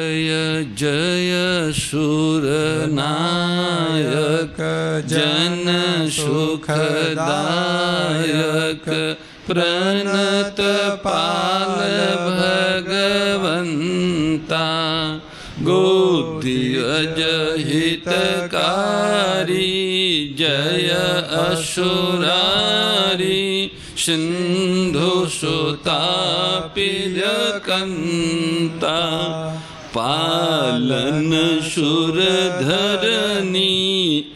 जय जय सुरनायक जन सुखदायक प्रणत पाल भगवंता गोत्रीय हितकारी जय असुरारी सिंधु सुतापिजकंता पालन सुरधरनी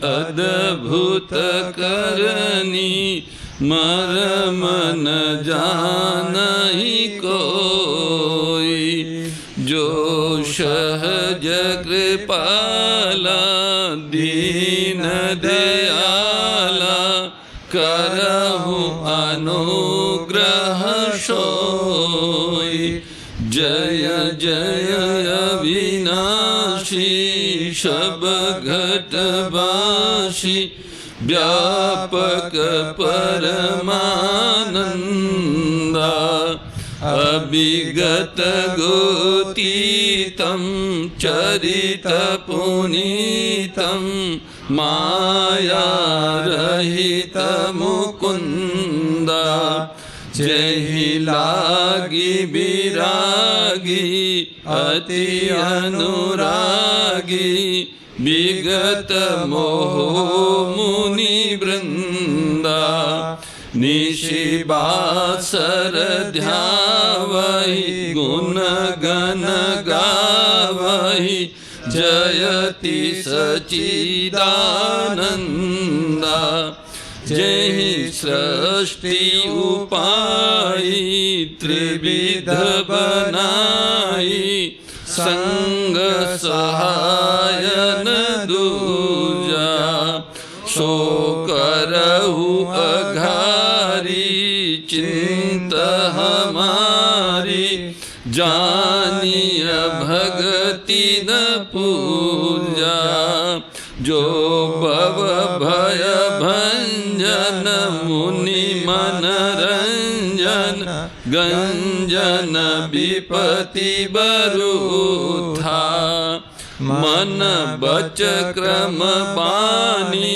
अद्भुत करनी मरम न जानहि कोई जो सहज कृपाला दीन दयाला करहु अनुग्रह सोई जय जय अविनाशी सब घटवासी व्यापक परमानंदा अभिगत गोतीतं चरित पुनीतं माया रहित मुकुंदा जहि लागी विरागी अति अनुरागी विगत मोह मुनि वृंदा निशिबासर ध्यावहि गुण गण गावहि जयति सच्चिदानंदा जहि सृष्टि उपाई त्रिविध बनाई संग सहायन दूजा सो करहु अघारी चिंत हमारी जानिय भगति न पूजा जो भव भय भंजन मुनि मनरंजन गंजन विपति बरूथा मन बच क्रम बानी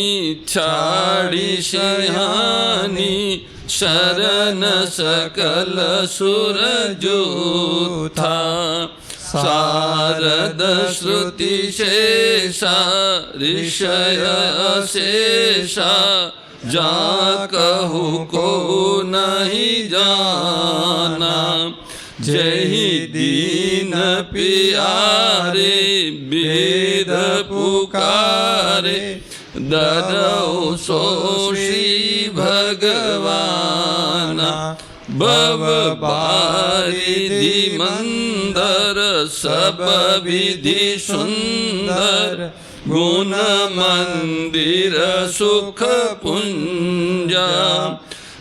छाड़ी सिंहानी शरण सकल सुर जूथा शारद श्रुति शेषा ऋषय शेषा जा कहु को नहीं जाना जहि दीन पियारे वेद पुकारे दरौ सो श्री भगवाना भव बारिधि मंदर सब विधि सुंदर गुण मंदिर सुख पुंजा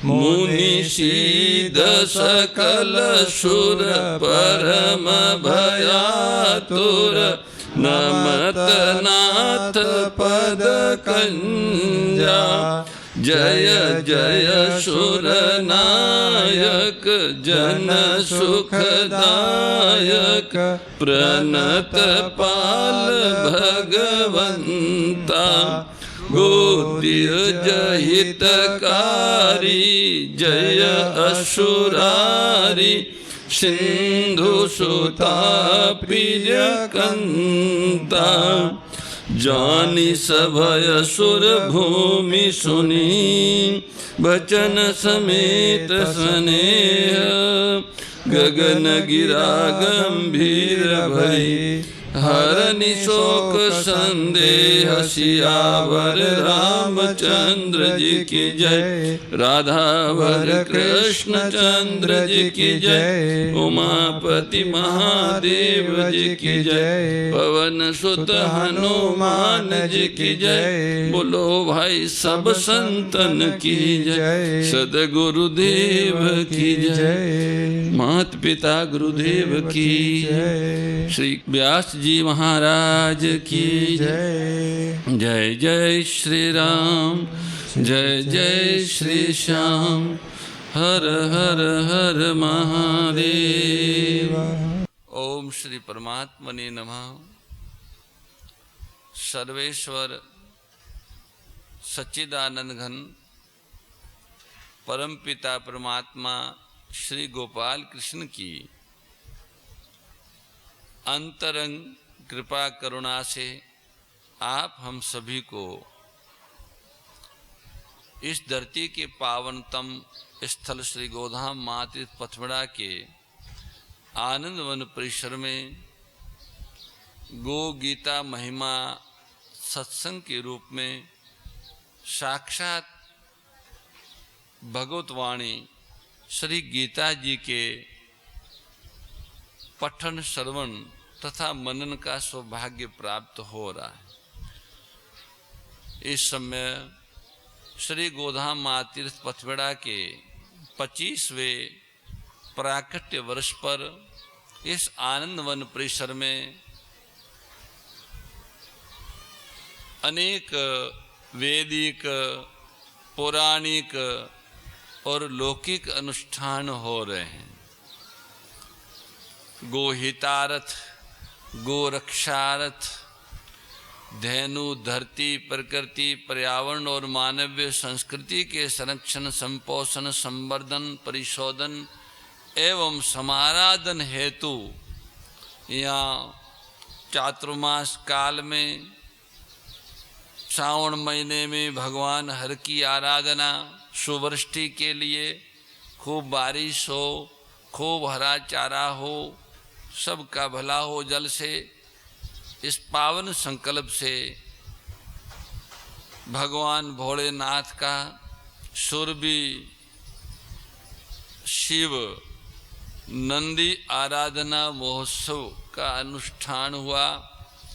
मुनि सीध सकल सुर परम भयातुर नमत नाथ पद कंजा जय जय सुर नायक जन सुखदायक प्रणत पाल भगवंता गोत्रीय हितकारी जय असुरारी सिंधु सुतापिजकंता जानी सभय सुर भूमि सुनी बचन समेत स्नेह गगन गिरा गंभीर भई हरनि शोक संदेह सियावर रामचंद्र जी की जय राधावर कृष्ण चंद्र जी की जय उमापति महादेव जी की जय पवन सुत हनुमान जी की जय बोलो भाई सब संतन की जय सदगुरुदेव की जय मात पिता गुरुदेव की जय श्री व्यास जी महाराज की जय जय जय श्री राम जय जय श्री श्याम हर हर हर महादेव। ओम श्री परमात्मने नमः। सर्वेश्वर सच्चिदानंद घन परमपिता परमात्मा श्री गोपाल कृष्ण की अंतरंग कृपा करुणा से आप हम सभी को इस धरती के पावनतम स्थल श्री गोधाम मातृ पथमड़ा के आनंद वन परिसर में गो गीता महिमा सत्संग के रूप में साक्षात भगवत वाणी श्री गीता जी के पठन श्रवण तथा मनन का सौभाग्य प्राप्त हो रहा है। इस समय श्री गोधाम मातृ पथमड़ा के 25वें प्राकट्य वर्ष पर इस आनंद वन परिसर में अनेक वैदिक पौराणिक और लौकिक अनुष्ठान हो रहे हैं। गोहितार्थ, गोरक्षार्थ, धेनु, धरती, प्रकृति, पर्यावरण और मानवीय संस्कृति के संरक्षण, संपोषण, संवर्धन, परिशोधन एवं समाराधन हेतु यहाँ चातुर्मास काल में श्रावण महीने में भगवान हर की आराधना, सुवृष्टि के लिए खूब बारिश हो, खूब हरा चारा हो, सबका भला हो जल से, इस पावन संकल्प से भगवान भोलेनाथ का सुरभि शिव नंदी आराधना महोत्सव का अनुष्ठान हुआ।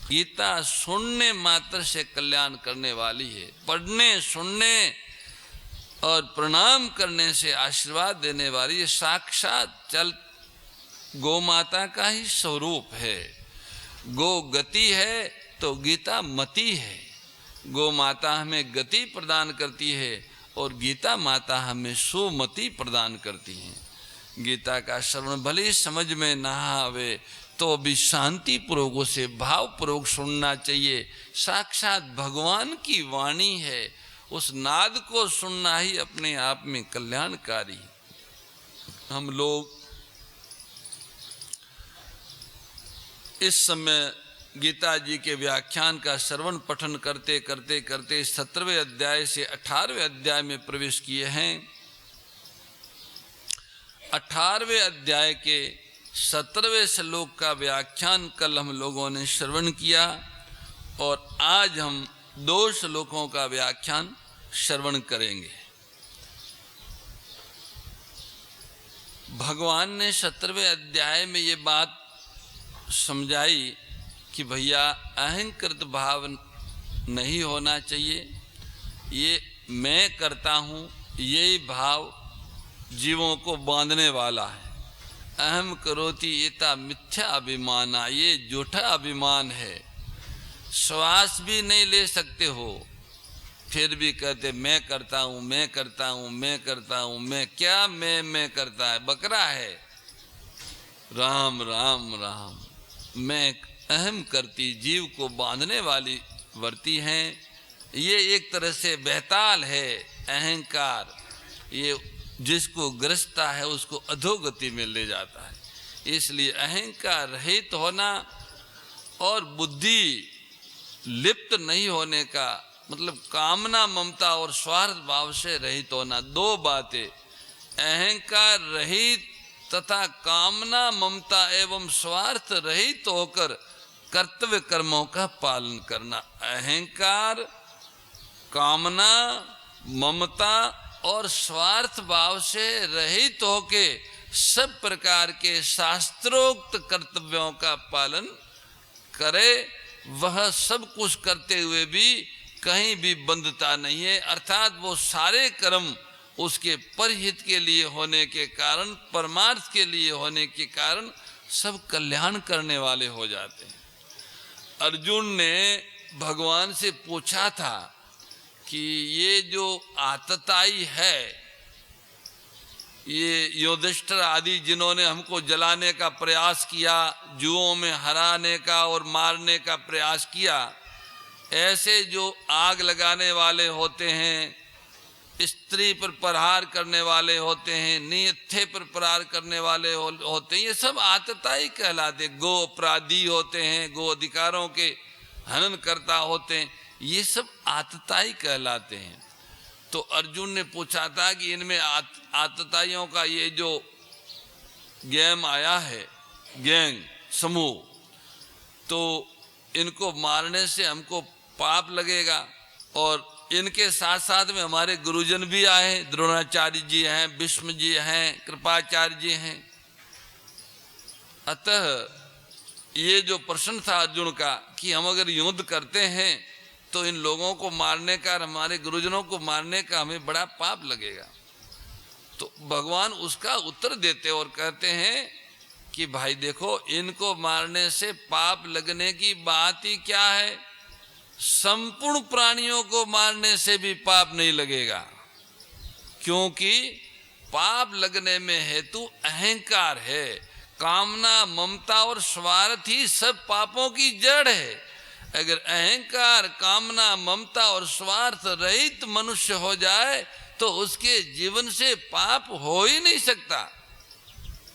गीता सुनने मात्र से कल्याण करने वाली है, पढ़ने सुनने और प्रणाम करने से आशीर्वाद देने वाली है। साक्षात चल गौ माता का ही स्वरूप है। गो गति है तो गीता मति है। गौ माता हमें गति प्रदान करती है और गीता माता हमें सुमति प्रदान करती है। गीता का श्रवण भले समझ में ना आवे तो भी शांति पूर्वक उसे भाव पूर्वक सुनना चाहिए। साक्षात भगवान की वाणी है, उस नाद को सुनना ही अपने आप में कल्याणकारी। हम लोग इस समय गीता जी के व्याख्यान का श्रवण पठन करते करते करते 17वें अध्याय से 18वें अध्याय में प्रवेश किए हैं। 18वें अध्याय के 17वें श्लोक का व्याख्यान कल हम लोगों ने श्रवण किया और आज हम 2 श्लोकों का व्याख्यान श्रवण करेंगे। भगवान ने 17वें अध्याय में ये बात समझाई कि भैया अहंकृत भाव नहीं होना चाहिए। ये मैं करता हूँ, यही भाव जीवों को बांधने वाला है। अहम करोति एता मिथ्या अभिमाना, ये झूठा अभिमान है। श्वास भी नहीं ले सकते हो फिर भी कहते मैं करता हूँ, मैं करता हूँ, मैं करता हूँ। मैं क्या मैं करता है, बकरा है। राम राम राम। मैं अहम करती जीव को बांधने वाली वर्ती हैं। ये एक तरह से बेताल है अहंकार। ये जिसको ग्रसता है उसको अधोगति में ले जाता है। इसलिए अहंकार रहित होना और बुद्धि लिप्त नहीं होने का मतलब कामना ममता और स्वार्थ भाव से रहित होना, 2 बातें। अहंकार रहित तथा कामना ममता एवं स्वार्थ रहित होकर कर्तव्य कर्मों का पालन करना। अहंकार, कामना, ममता और स्वार्थ भाव से रहित होके सब प्रकार के शास्त्रोक्त कर्तव्यों का पालन करे। वह सब कुछ करते हुए भी कहीं भी बंधता नहीं है, अर्थात वो सारे कर्म उसके परहित के लिए होने के कारण, परमार्थ के लिए होने के कारण सब कल्याण करने वाले हो जाते हैं। अर्जुन ने भगवान से पूछा था कि ये जो आतताई है ये युधिष्ठिर आदि जिन्होंने हमको जलाने का प्रयास किया, जुओं में हराने का और मारने का प्रयास किया, ऐसे जो आग लगाने वाले होते हैं, स्त्री पर प्रहार करने वाले होते हैं, नियत्थे पर प्रहार करने वाले होते हैं, ये सब आतताई कहलाते। गो अपराधी होते हैं, गो अधिकारों के हनन करता होते हैं, ये सब आतताई कहलाते हैं। तो अर्जुन ने पूछा था कि इनमें आतताइयों का ये जो गैंग आया है, गैंग समूह, तो इनको मारने से हमको पाप लगेगा। और इनके साथ साथ में हमारे गुरुजन भी आए, द्रोणाचार्य जी हैं, भीष्म जी हैं, कृपाचार्य जी हैं। अतः ये जो प्रश्न था अर्जुन का कि हम अगर युद्ध करते हैं तो इन लोगों को मारने का, हमारे गुरुजनों को मारने का हमें बड़ा पाप लगेगा। तो भगवान उसका उत्तर देते और कहते हैं कि भाई देखो, इनको मारने से पाप लगने की बात ही क्या है, संपूर्ण प्राणियों को मारने से भी पाप नहीं लगेगा, क्योंकि पाप लगने में हेतु अहंकार है। कामना, ममता और स्वार्थ ही सब पापों की जड़ है। अगर अहंकार, कामना, ममता और स्वार्थ रहित मनुष्य हो जाए तो उसके जीवन से पाप हो ही नहीं सकता।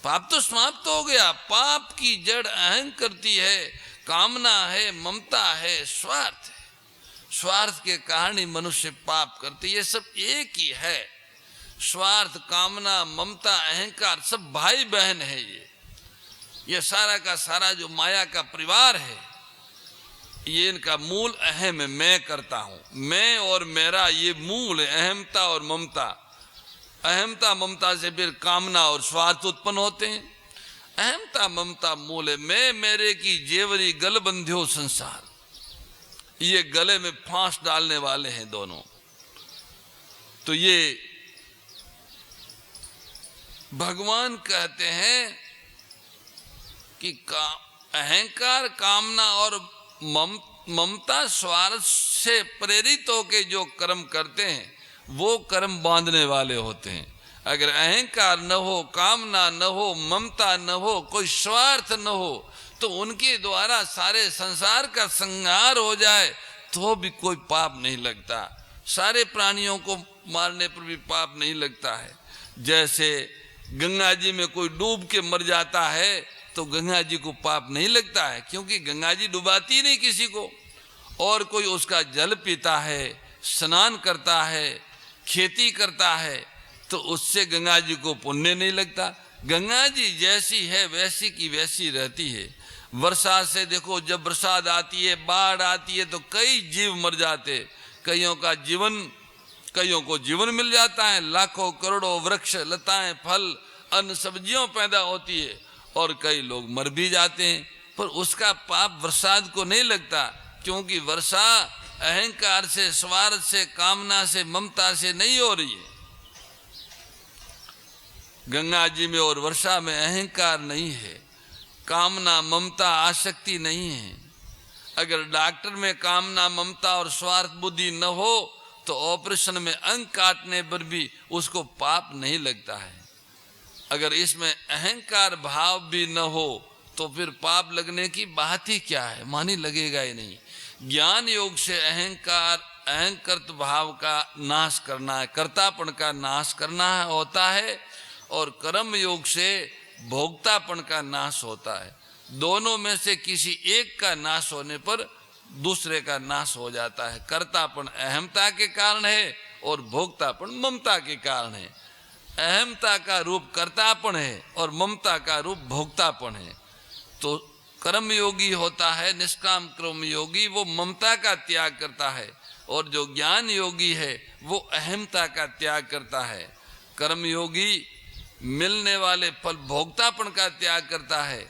पाप तो समाप्त हो गया। पाप की जड़ अहंकृति है, कामना है, ममता है, स्वार्थ है। स्वार्थ के कारण ही मनुष्य पाप करते। ये सब एक ही है। स्वार्थ, कामना, ममता, अहंकार सब भाई बहन है। ये सारा का सारा जो माया का परिवार है, ये इनका मूल अहम है। मैं करता हूं, मैं और मेरा, ये मूल है। अहमता और ममता, अहमता ममता से फिर कामना और स्वार्थ उत्पन्न होते हैं। अहमता ममता मूल है। मैं मेरे की जेवरी गल बंध्यो संसार, ये गले में फांस डालने वाले हैं दोनों। तो ये भगवान कहते हैं कि अहंकार, कामना और ममता, स्वार्थ से प्रेरित होकर जो कर्म करते हैं वो कर्म बांधने वाले होते हैं। अगर अहंकार न हो, कामना न हो, ममता न हो, कोई स्वार्थ न हो, तो उनके द्वारा सारे संसार का संहार हो जाए तो भी कोई पाप नहीं लगता। सारे प्राणियों को मारने पर भी पाप नहीं लगता है। जैसे गंगा जी में कोई डूब के मर जाता है तो गंगा जी को पाप नहीं लगता है, क्योंकि गंगा जी डुबाती नहीं किसी को। और कोई उसका जल पीता है, स्नान करता है, खेती करता है, तो उससे गंगा जी को पुण्य नहीं लगता। गंगा जी जैसी है वैसी की वैसी रहती है। वर्षा से देखो, जब बरसात आती है, बाढ़ आती है, तो कई जीव मर जाते। कईयों को जीवन मिल जाता है, लाखों करोड़ों वृक्ष, लताएं, फल, अन्न, सब्जियों पैदा होती है, और कई लोग मर भी जाते हैं। पर उसका पाप बरसात को नहीं लगता, क्योंकि वर्षा अहंकार से, स्वार्थ से, कामना से, ममता से नहीं हो रही है। गंगा जी में और वर्षा में अहंकार नहीं है, कामना, ममता, आसक्ति नहीं है। अगर डॉक्टर में कामना, ममता और स्वार्थ बुद्धि न हो तो ऑपरेशन में अंग काटने पर भी उसको पाप नहीं लगता है। अगर इसमें अहंकार भाव भी न हो तो फिर पाप लगने की बात ही क्या है, मानी लगेगा ही नहीं। ज्ञान योग से अहंकार, अहंकृत भाव का नाश करना है, कर्तापन का नाश करना है होता है, और कर्म योग से भोक्तापन का नाश होता है। दोनों में से किसी एक का नाश होने पर दूसरे का नाश हो जाता है। कर्तापन अहमता के कारण है और भोक्तापन ममता के कारण है। अहमता का रूप कर्तापन है और ममता का रूप भोक्तापन है। तो कर्म योगी होता है निष्काम कर्म योगी, वो ममता का त्याग करता है, और जो ज्ञान योगी है वो अहमता का त्याग करता है। कर्म योगी मिलने वाले फल भोक्तापन का त्याग करता है,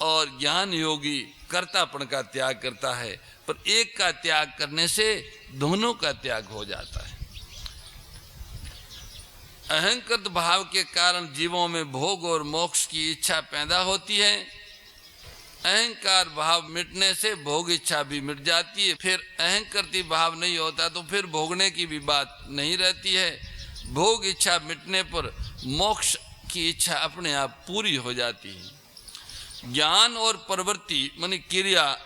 और ज्ञान योगी कर्तापन का त्याग करता है। पर एक का त्याग करने से दोनों का त्याग हो जाता है। अहंकृत भाव के कारण जीवों में भोग और मोक्ष की इच्छा पैदा होती है। अहंकार भाव मिटने से भोग इच्छा भी मिट जाती है। फिर अहंकृति भाव नहीं होता तो फिर भोगने की भी बात नहीं रहती है। भोग इच्छा मिटने पर मोक्ष की इच्छा अपने आप पूरी हो जाती है। ज्ञान और प्रवृत्ति माने क्रिया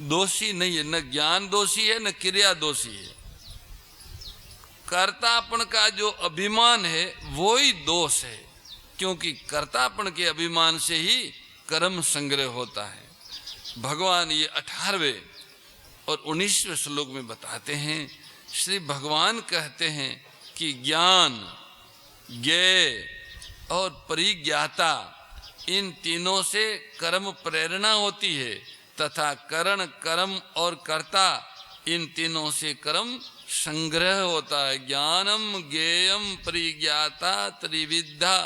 दोषी नहीं है, न ज्ञान दोषी है न क्रिया दोषी है। कर्तापन का जो अभिमान है वो ही दोष है, क्योंकि कर्तापन के अभिमान से ही कर्म संग्रह होता है। भगवान ये 18वें और 19वें श्लोक में बताते हैं। श्री भगवान कहते हैं कि ज्ञान, ज्ञेय और परिज्ञाता इन तीनों से कर्म प्रेरणा होती है, तथा करण, कर्म और कर्ता इन तीनों से कर्म संग्रह होता है। ज्ञानम ज्ञेयम परिज्ञाता त्रिविद्या।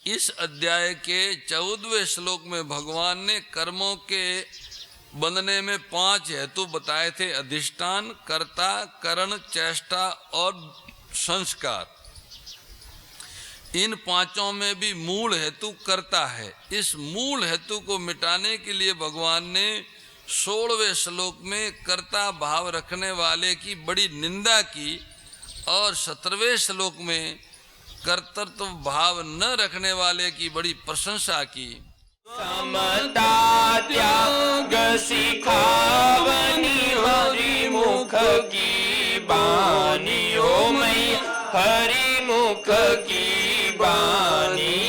इस अध्याय के 14वें श्लोक में भगवान ने कर्मों के बंधने में 5 हेतु बताए थे। अधिष्ठान, कर्ता, करण, चेष्टा और संस्कार। इन 5 में भी मूल हेतु कर्ता है। इस मूल हेतु को मिटाने के लिए भगवान ने 16वें श्लोक में कर्ता भाव रखने वाले की बड़ी निंदा की और 17वें श्लोक में कर्तृत्व भाव न रखने वाले की बड़ी प्रशंसा की। समता त्याग सिखावनी हरि मुख की बानी, ओ मैया हरि मुख की बानी।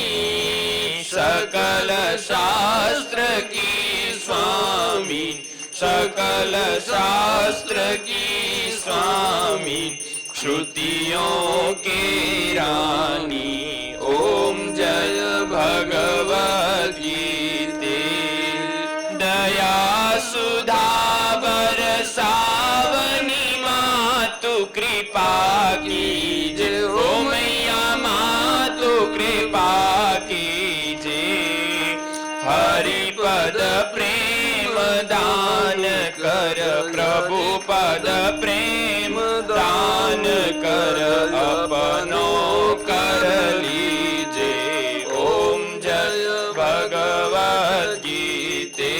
सकल शास्त्र की स्वामी, सकल शास्त्र की स्वामी, श्रुतियों के रानी। ओम जय भगवत गीते। दया सुधा बरसावनी मातु कृपा कीजे, ओ मैया मातु कृपा कीजे। हरि पद प्रेम दान कर, प्रभु पद प्रेम दान कर, अपनो कर लीजे। ओम जय भगवत गीते,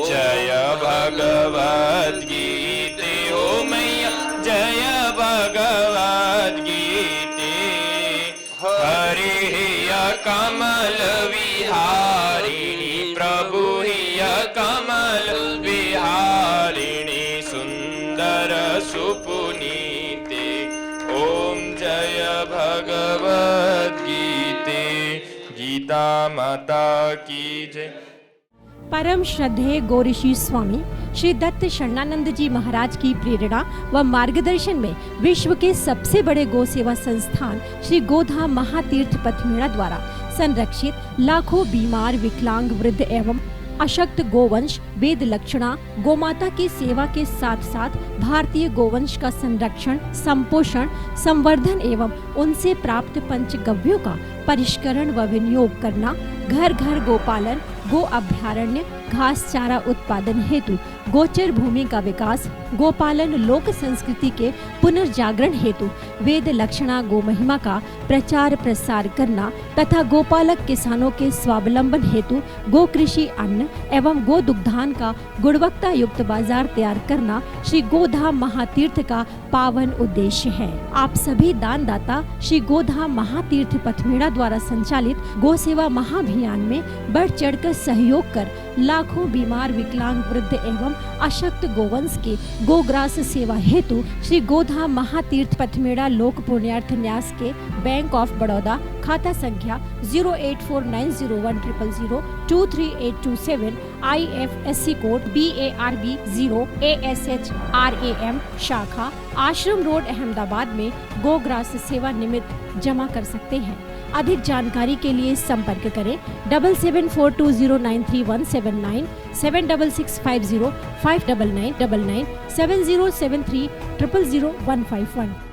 जय भगवत गीते। ओ मैया जय भगवत गीते। हरि कमल विहारिणी, प्रभु हिय कमल विहारिणी, सुंदर सुपुनीते। ओम जय भगवत गीते। गीता माता की जय। परम श्रद्धेय गौरीशी स्वामी श्री दत्त शरणानंद जी महाराज की प्रेरणा व मार्गदर्शन में विश्व के सबसे बड़े गौ सेवा संस्थान श्री गोधाम महातीर्थ पथमेड़ा द्वारा संरक्षित लाखों बीमार, विकलांग, वृद्ध एवं अशक्त गोवंश वेद लक्षणा गोमाता की सेवा के साथ साथ भारतीय गोवंश का संरक्षण, संपोषण, संवर्धन एवं उनसे प्राप्त पंचगव्यों का परिष्करण व विनियोग करना, घर घर गोपालन, गो अभ्यारण्य, घास चारा उत्पादन हेतु गोचर भूमि का विकास, गोपालन लोक संस्कृति के पुनर्जागरण हेतु वेद लक्षणा गो महिमा का प्रचार प्रसार करना तथा गोपालक किसानों के स्वावलंबन हेतु गो कृषि अन्न एवं गो दुग्धान का गुणवत्ता युक्त बाजार तैयार करना श्री गोधाम महातीर्थ का पावन उद्देश्य है। आप सभी दानदाता श्री गोधाम महातीर्थ पथमेड़ा द्वारा संचालित गो सेवा महाअभियान में बढ़ चढ़कर सहयोग कर लाखों बीमार, विकलांग, वृद्ध एवं अशक्त गोवंश के गोग्रास सेवा हेतु श्री गोधाम महातीर्थ पथमेड़ा लोक पुण्यार्थ न्यास के बैंक ऑफ बड़ौदा खाता संख्या 084901000238827 IFSC कोड BARB 0 ASHRAM शाखा आश्रम रोड अहमदाबाद में गोग्रास सेवा निमित्त जमा कर सकते हैं। अधिक जानकारी के लिए संपर्क करें 7742093179 7665059999 7073000151।